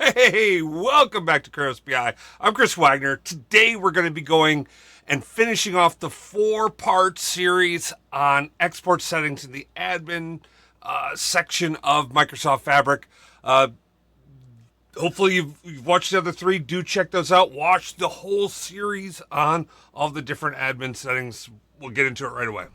Hey, welcome back to Kuros BI. I'm Chris Wagner. Today we're going to be going and finishing off the 4-part series on export settings in the admin section of Microsoft Fabric. Hopefully you've watched the other 3. Do check those out. Watch the whole series on all the different admin settings. We'll get into it right away.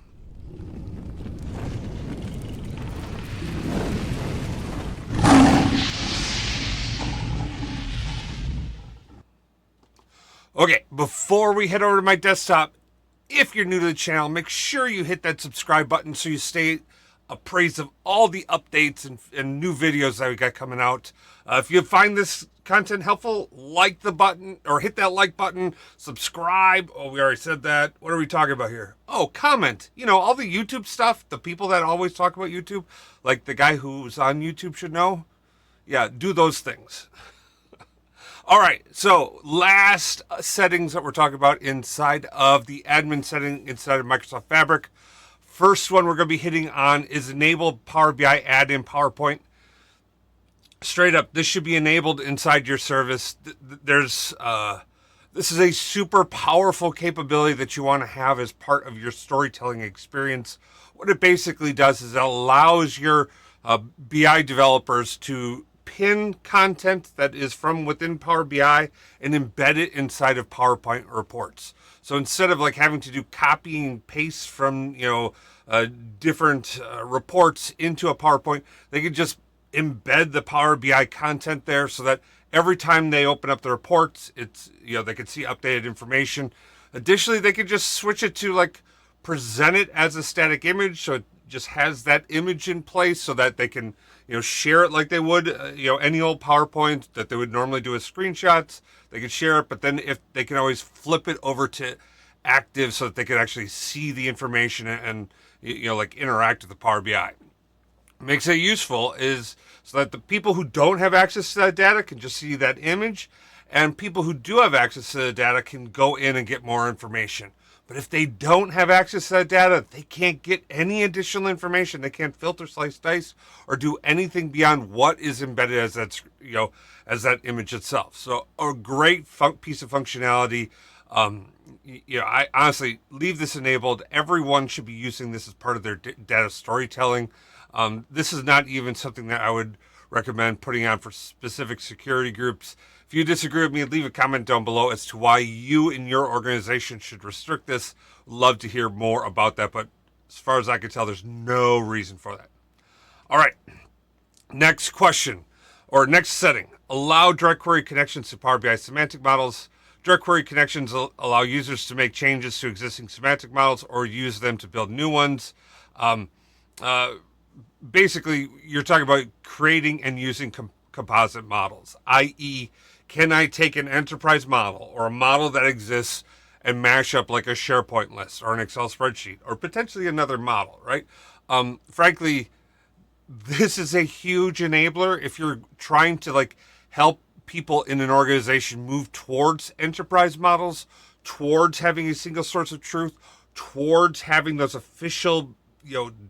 Okay, before we head over to my desktop, if you're new to the channel, make sure you hit that subscribe button so you stay appraised of all the updates and new videos that we got coming out. If you find this content helpful, like the button or hit that like button, subscribe. Oh, we already said that. What are we talking about here? Oh, comment. You know, all the YouTube stuff, the people that always talk about YouTube, like the guy who's on YouTube should know. Yeah, do those things. All right, so last settings that we're talking about inside of the admin setting inside of Microsoft Fabric. First one we're going to be hitting on is enable Power BI add in PowerPoint. Straight up, this should be enabled inside your service. This is a super powerful capability that you want to have as part of your storytelling experience. What it basically does is it allows your BI developers to pin content that is from within Power BI and embed it inside of PowerPoint reports. So instead of like having to do copy and paste from different reports into a PowerPoint, they could just embed the Power BI content there so that every time they open up the reports, it's they can see updated information. Additionally, they could just switch it to like present it as a static image, so it just has that image in place so that they can share it like they would any old PowerPoint that they would normally do as screenshots. They can share it, but then if they can always flip it over to active so that they can actually see the information and like interact with the Power BI. Makes it useful is so that the people who don't have access to that data can just see that image, and people who do have access to the data can go in and get more information. But if they don't have access to that data, they can't get any additional information. They can't filter, slice, dice, or do anything beyond what is embedded as that as that image itself. So a great piece of functionality. I honestly leave this enabled. Everyone should be using this as part of their data storytelling. This is not even something that I would recommend putting on for specific security groups. If you disagree with me, leave a comment down below as to why you and your organization should restrict this. Love to hear more about that, but as far as I can tell, there's no reason for that. All right, next question, or next setting. Allow direct query connections to Power BI semantic models. Direct query connections allow users to make changes to existing semantic models or use them to build new ones. Basically, you're talking about creating and using composite models, i.e., can I take an enterprise model or a model that exists and mash up like a SharePoint list or an Excel spreadsheet or potentially another model, right? Frankly, this is a huge enabler if you're trying to like help people in an organization move towards enterprise models, towards having a single source of truth, towards having those official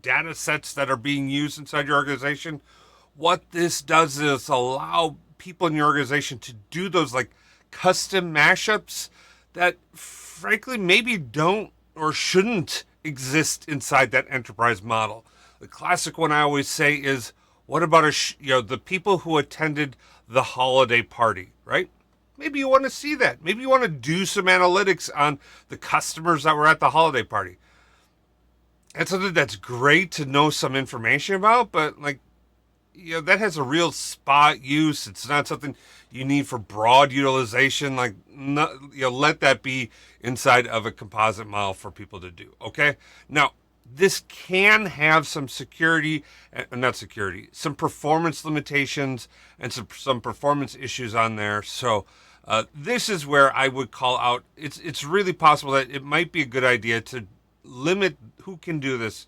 data sets that are being used inside your organization. What this does is allow people in your organization to do those like custom mashups that frankly maybe don't or shouldn't exist inside that enterprise model. The classic one I always say is, what about the people who attended the holiday party, right? Maybe you want to see that. Maybe you want to do some analytics on the customers that were at the holiday party. That's something that's great to know some information about, but like, that has a real spot use. It's not something you need for broad utilization. Like, let that be inside of a composite model for people to do. Okay. Now, this can have some some performance limitations and some performance issues on there. So this is where I would call out. It's really possible that it might be a good idea to limit who can do this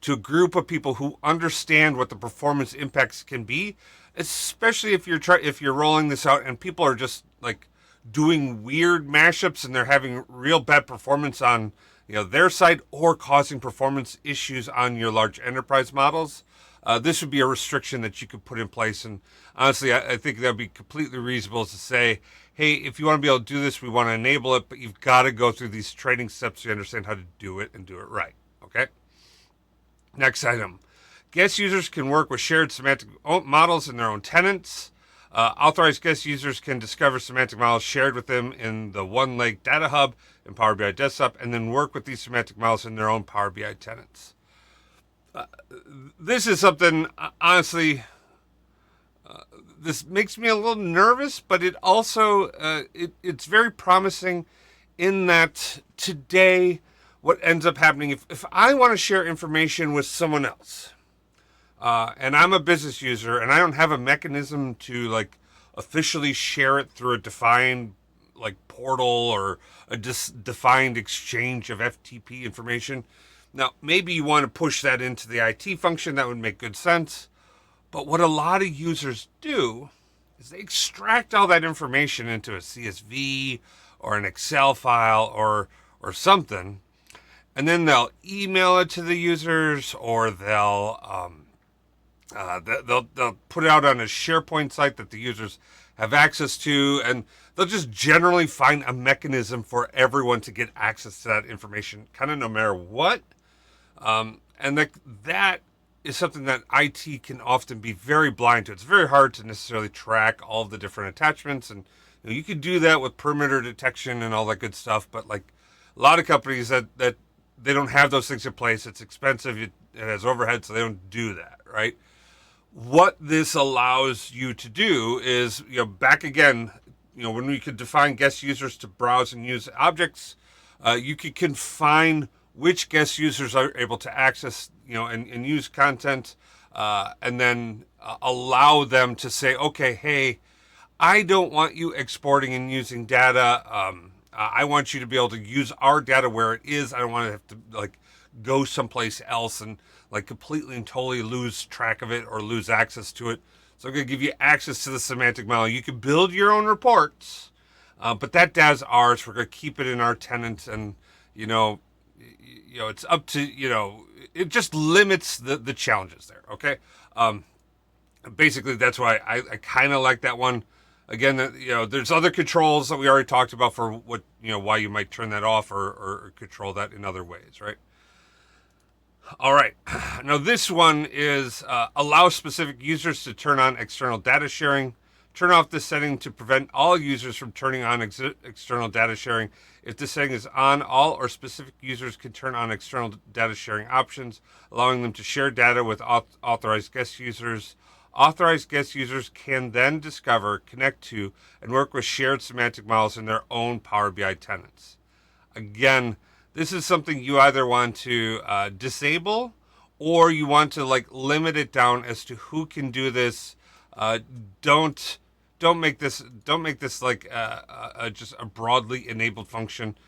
to a group of people who understand what the performance impacts can be, especially if you're rolling this out and people are just like doing weird mashups and they're having real bad performance on their side or causing performance issues on your large enterprise models. this would be a restriction that you could put in place. And honestly, I think that would be completely reasonable to say, hey, if you want to be able to do this, we want to enable it, but you've got to go through these training steps so you understand how to do it and do it right. Okay? Next item. Guest users can work with shared semantic models in their own tenants. Authorized guest users can discover semantic models shared with them in the OneLake Data Hub in Power BI Desktop and then work with these semantic models in their own Power BI tenants. This is something, honestly, this makes me a little nervous, but it also, it's very promising in that today, what ends up happening, if I want to share information with someone else, and I'm a business user and I don't have a mechanism to like officially share it through a defined like portal or a defined exchange of FTP information. Now, maybe you want to push that into the IT function. That would make good sense. But what a lot of users do is they extract all that information into a CSV or an Excel file or something, and then they'll email it to the users, or they'll put it out on a SharePoint site that the users have access to, and they'll just generally find a mechanism for everyone to get access to that information, kind of no matter what. And that is something that IT can often be very blind to. It's very hard to necessarily track all of the different attachments, and you can do that with perimeter detection and all that good stuff. But like a lot of companies that they don't have those things in place. It's expensive. It has overhead, so they don't do that, right? What this allows you to do is, back again, when we could define guest users to browse and use objects, you could confine which guest users are able to access, and use content, and then allow them to say, okay, hey, I don't want you exporting and using data. I want you to be able to use our data where it is. I don't want to have to like go someplace else and like completely and totally lose track of it or lose access to it. So I'm going to give you access to the semantic model. You can build your own reports, but that data's ours. We're going to keep it in our tenant, and it's up to it just limits the challenges there. Okay, basically that's why I kind of like that one. Again, there's other controls that we already talked about for what why you might turn that off or control that in other ways, right? All right. Now this one is allow specific users to turn on external data sharing. Turn off this setting to prevent all users from turning on external data sharing. If this setting is on, all or specific users can turn on external data sharing options, allowing them to share data with authorized guest users. Authorized guest users can then discover, connect to, and work with shared semantic models in their own Power BI tenants. Again, this is something you either want to disable, or you want to like limit it down as to who can do this. Don't make this like just a broadly enabled function.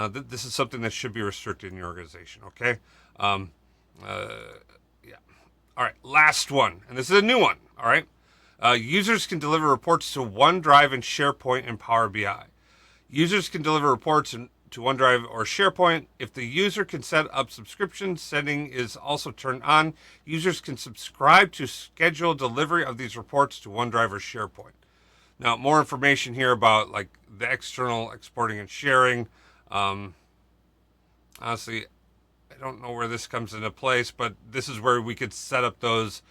This is something that should be restricted in your organization. Okay. Yeah. All right. Last one, and this is a new one. All right. Users can deliver reports to OneDrive and SharePoint in Power BI. Users can deliver reports to OneDrive or SharePoint. If the user can set up subscription setting is also turned on, users can subscribe to schedule delivery of these reports to OneDrive or SharePoint. Now, more information here about like the external exporting and sharing. Honestly, I don't know where this comes into place, but this is where we could set up those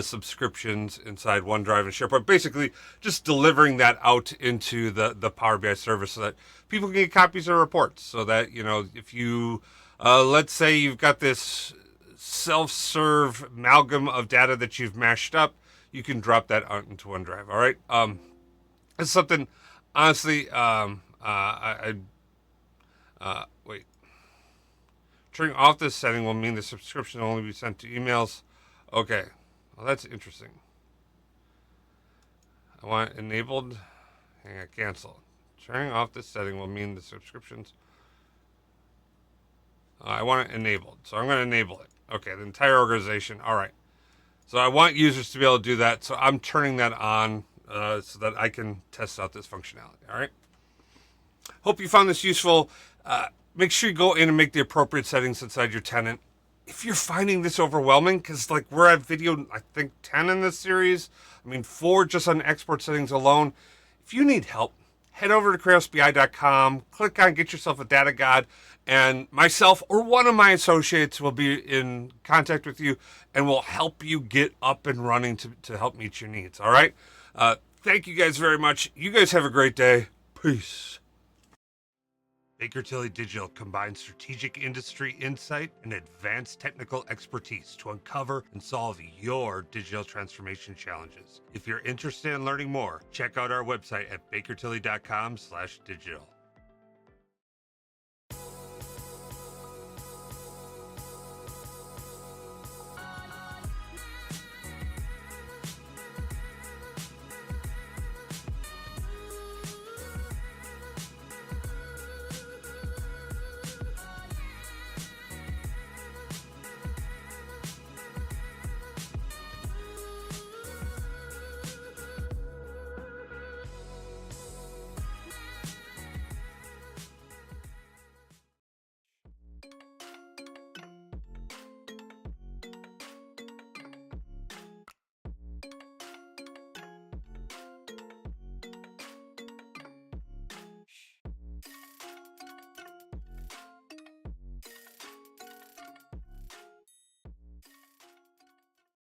subscriptions inside OneDrive and SharePoint. Basically, just delivering that out into the Power BI service so that people can get copies of reports. So that, if you, let's say you've got this self-serve amalgam of data that you've mashed up, you can drop that out into OneDrive. All right. It's something, honestly, wait. Turning off this setting will mean the subscription will only be sent to emails. Okay. Well, that's interesting. I want it enabled. Hang on, cancel. Turning off this setting will mean the subscriptions. I want it enabled, so I'm going to enable it. Okay, the entire organization. All right. So I want users to be able to do that, so I'm turning that on so that I can test out this functionality. All right. Hope you found this useful. Make sure you go in and make the appropriate settings inside your tenant. if you're finding this overwhelming, because like we're at video, I think 10 in this series, I mean 4 just on export settings alone. If you need help, head over to kraussbi.com, click on Get Yourself a Data God, and myself or one of my associates will be in contact with you and will help you get up and running to help meet your needs. All right? Thank you guys very much. You guys have a great day. Peace. Baker Tilly Digital combines strategic industry insight and advanced technical expertise to uncover and solve your digital transformation challenges. If you're interested in learning more, check out our website at bakertilly.com/digital.